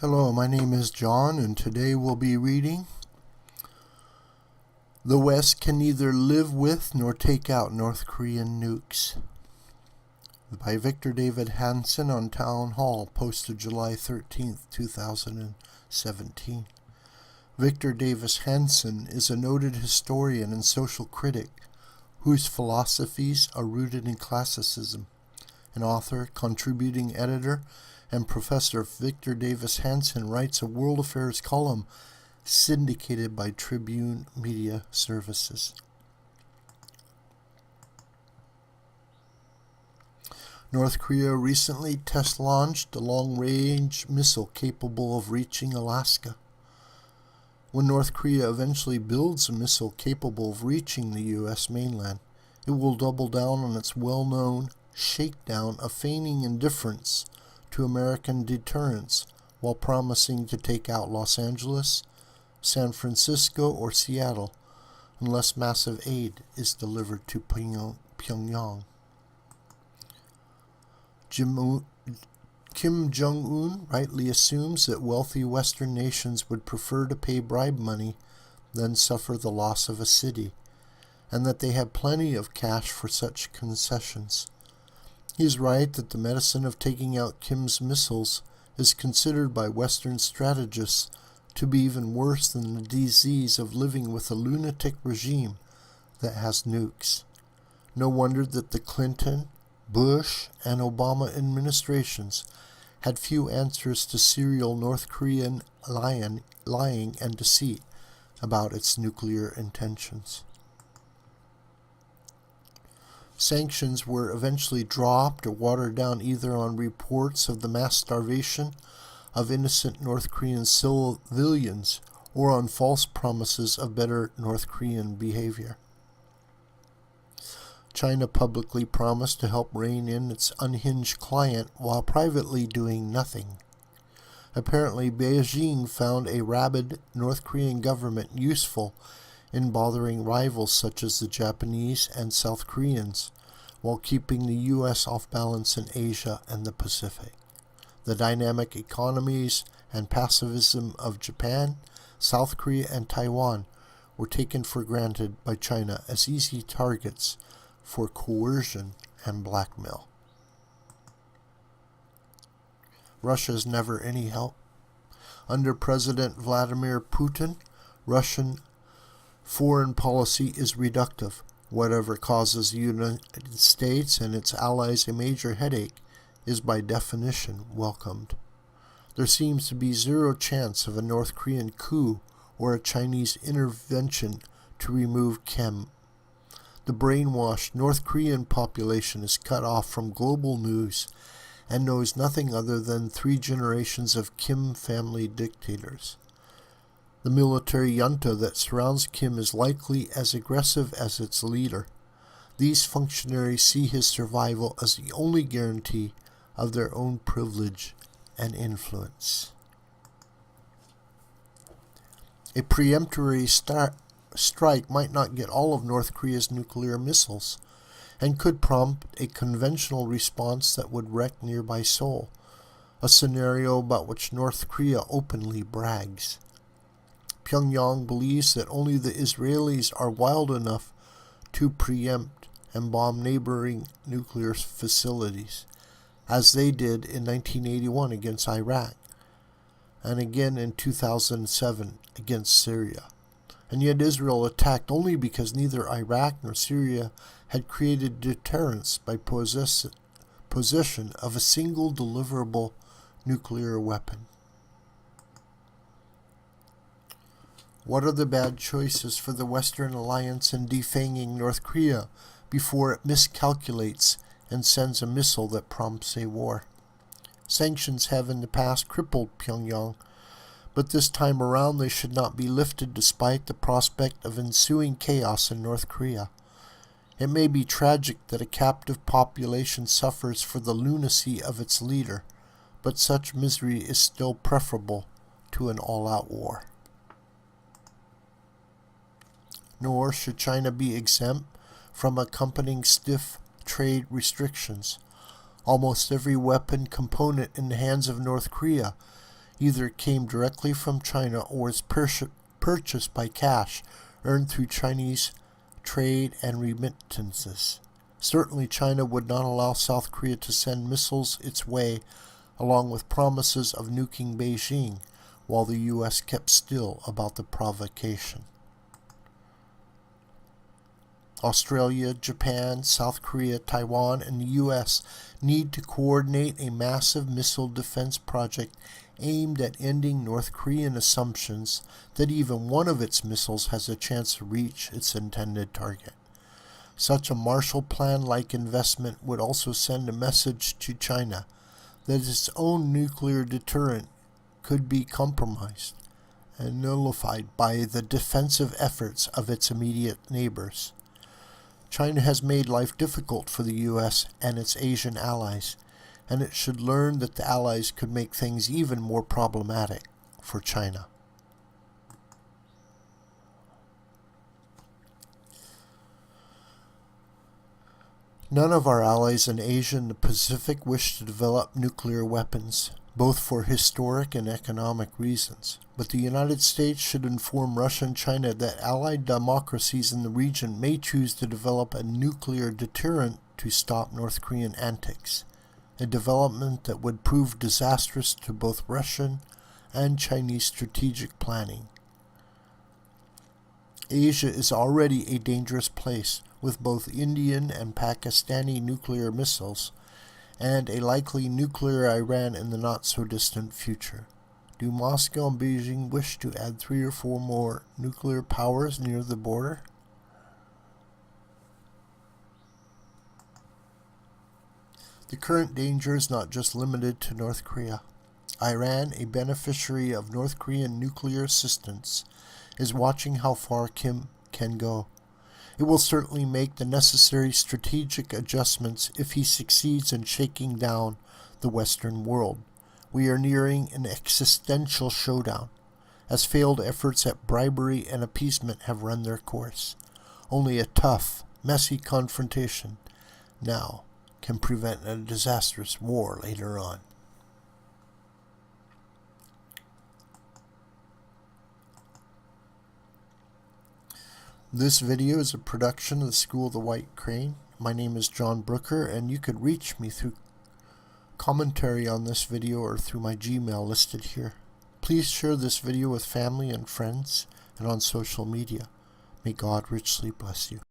Hello, my name is John, and today we'll be reading The West Can Neither Live With Nor Take Out North Korean Nukes by Victor David Hanson on Townhall, posted July 13th, 2017. Victor Davis Hanson is a noted historian and social critic whose philosophies are rooted in classicism. An author, contributing editor, and Professor Victor Davis Hanson writes a world affairs column syndicated by Tribune Media Services. North Korea recently test-launched a long-range missile capable of reaching Alaska. When North Korea eventually builds a missile capable of reaching the U.S. mainland, it will double down on its well-known shakedown of feigning indifference to American deterrence while promising to take out Los Angeles, San Francisco, or Seattle unless massive aid is delivered to Pyongyang. Kim Jong-un rightly assumes that wealthy Western nations would prefer to pay bribe money than suffer the loss of a city, and that they have plenty of cash for such concessions. He is right that the medicine of taking out Kim's missiles is considered by Western strategists to be even worse than the disease of living with a lunatic regime that has nukes. No wonder that the Clinton, Bush, and Obama administrations had few answers to serial North Korean lying and deceit about its nuclear intentions. Sanctions were eventually dropped or watered down either on reports of the mass starvation of innocent North Korean civilians or on false promises of better North Korean behavior. China publicly promised to help rein in its unhinged client while privately doing nothing. Apparently, Beijing found a rabid North Korean government useful in bothering rivals such as the Japanese and South Koreans, while keeping the U.S. off balance in Asia and the Pacific. The dynamic economies and pacifism of Japan, South Korea, and Taiwan were taken for granted by China as easy targets for coercion and blackmail. Russia is never any help. Under President Vladimir Putin, Russian foreign policy is reductive. Whatever causes the United States and its allies a major headache is by definition welcomed. There seems to be zero chance of a North Korean coup or a Chinese intervention to remove Kim. The brainwashed North Korean population is cut off from global news and knows nothing other than 3 generations of Kim family dictators. The military junta that surrounds Kim is likely as aggressive as its leader. These functionaries see his survival as the only guarantee of their own privilege and influence. A preemptory strike might not get all of North Korea's nuclear missiles, and could prompt a conventional response that would wreck nearby Seoul, a scenario about which North Korea openly brags. Pyongyang believes that only the Israelis are wild enough to preempt and bomb neighboring nuclear facilities, as they did in 1981 against Iraq, and again in 2007 against Syria. And yet Israel attacked only because neither Iraq nor Syria had created deterrence by possession of a single deliverable nuclear weapon. What are the bad choices for the Western alliance in defanging North Korea before it miscalculates and sends a missile that prompts a war? Sanctions have in the past crippled Pyongyang, but this time around they should not be lifted despite the prospect of ensuing chaos in North Korea. It may be tragic that a captive population suffers for the lunacy of its leader, but such misery is still preferable to an all-out war. Nor should China be exempt from accompanying stiff trade restrictions. Almost every weapon component in the hands of North Korea Either it came directly from China or was purchased by cash earned through Chinese trade and remittances. Certainly China would not allow South Korea to send missiles its way, along with promises of nuking Beijing, while the U.S. kept still about the provocation. Australia, Japan, South Korea, Taiwan, and the U.S. need to coordinate a massive missile defense project aimed at ending North Korean assumptions that even one of its missiles has a chance to reach its intended target. Such a Marshall Plan-like investment would also send a message to China that its own nuclear deterrent could be compromised and nullified by the defensive efforts of its immediate neighbors. China has made life difficult for the U.S. and its Asian allies, and it should learn that the allies could make things even more problematic for China. None of our allies in Asia and the Pacific wish to develop nuclear weapons, both for historic and economic reasons. But the United States should inform Russia and China that allied democracies in the region may choose to develop a nuclear deterrent to stop North Korean antics, a development that would prove disastrous to both Russian and Chinese strategic planning. Asia is already a dangerous place, with both Indian and Pakistani nuclear missiles, and a likely nuclear Iran in the not-so-distant future. Do Moscow and Beijing wish to add 3 or 4 more nuclear powers near the border? The current danger is not just limited to North Korea. Iran, a beneficiary of North Korean nuclear assistance, is watching how far Kim can go. It will certainly make the necessary strategic adjustments if he succeeds in shaking down the Western world. We are nearing an existential showdown, as failed efforts at bribery and appeasement have run their course. Only a tough, messy confrontation now can prevent a disastrous war later on. This video is a production of the School of the White Crane. My name is John Brooker, and you could reach me through commentary on this video or through my Gmail listed here. Please share this video with family and friends and on social media. May God richly bless you.